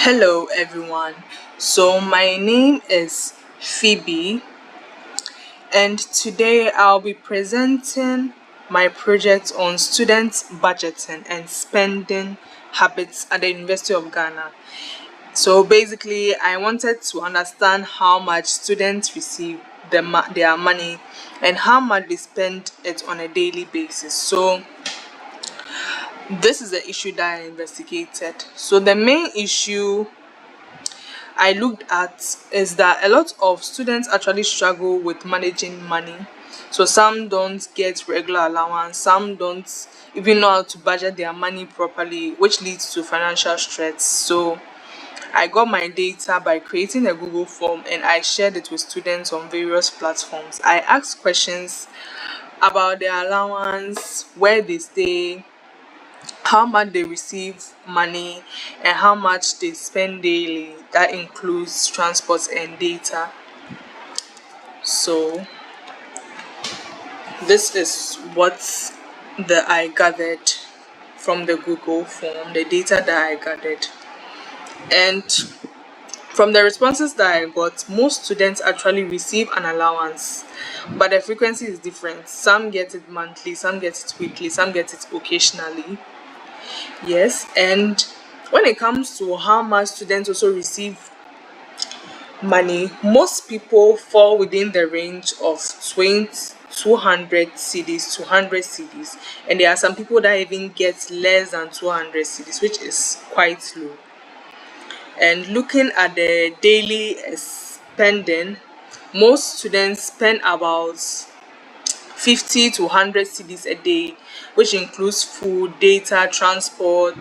Hello everyone. So my name is Phoebe and today I'll be presenting my project on student budgeting and spending habits at the University of Ghana. So basically I wanted to understand how much students receive their money and how much they spend it on a daily basis. So this is the issue that I investigated. So the main issue I looked at is that a lot of students actually struggle with managing money. So some don't get regular allowance, some don't even know how to budget their money properly, which leads to financial stress. So I got my data by creating a Google form and I shared it with students on various platforms. I asked questions about their allowance, where they stay, how much they receive money, and how much they spend daily. That includes transport and data. So this is what I gathered from the Google form, the data that I gathered. And from the responses that I got, most students actually receive an allowance, but the frequency is different. Some get it monthly, some get it weekly, some get it occasionally. Yes, and when it comes to how much students also receive money, most people fall within the range of 20 200 cedis to 100 cedis, and there are some people that even get less than 200 cedis, which is quite low. And looking at the daily spending, most students spend about 50 to 100 cedis a day, which includes food, data, transport,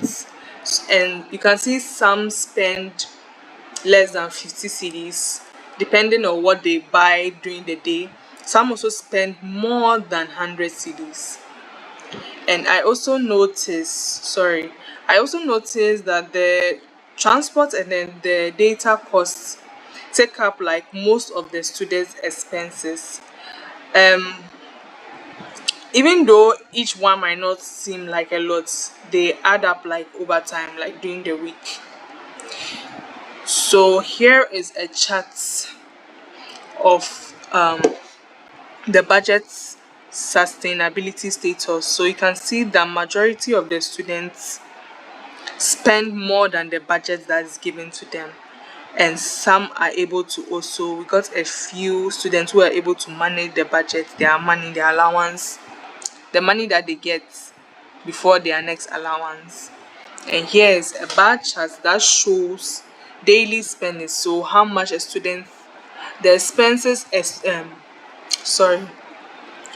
and you can see some spend less than 50 cedis depending on what they buy during the day. Some also spend more than 100 cedis. And I also noticed that the transport and then the data costs take up like most of the students' expenses. Um Even though each one might not seem like a lot, they add up like over time, like during the week. So here is a chart of the budget sustainability status. So you can see the majority of the students spend more than the budget that is given to them, and some are able to also, we got a few students who are able to manage the budget, their money, their allowance, the money that they get before their next allowance. And here is a bar chart that shows daily spending, so how much a student, the expenses is sorry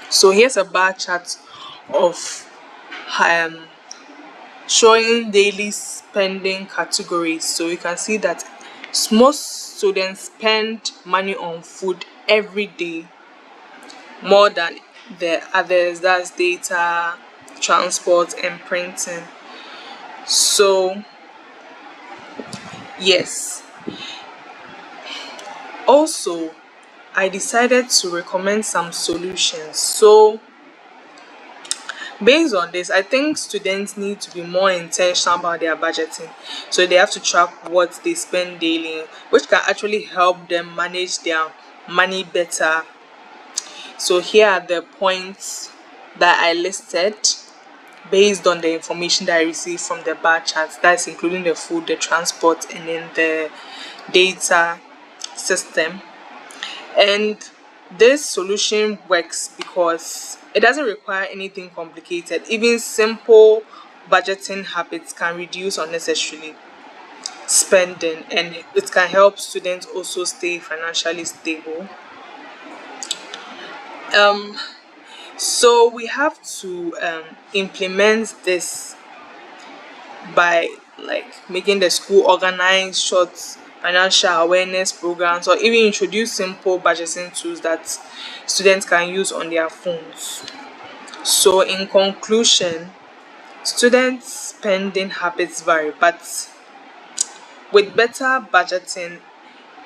so here's a bar chart of um showing daily spending categories. So you can see that most students spend money on food every day more than the others, that's data, transport, and printing. So yes, also I decided to recommend some solutions. So based on this, I think students need to be more intentional about their budgeting. So they have to track what they spend daily, which can actually help them manage their money better. So here are the points that I listed based on the information that I received from the bar charts. That's including the food, the transport, and then the data system. And this solution works because it doesn't require anything complicated. Even simple budgeting habits can reduce unnecessarily spending, and it can help students also stay financially stable. um so we have to implement this by like making the school organize short financial awareness programs, or even introduce simple budgeting tools that students can use on their phones. So in conclusion, students spending habits vary, but with better budgeting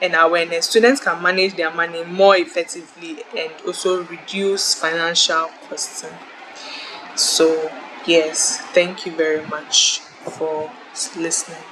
and awareness, students can manage their money more effectively and also reduce financial costing. So yes, thank you very much for listening.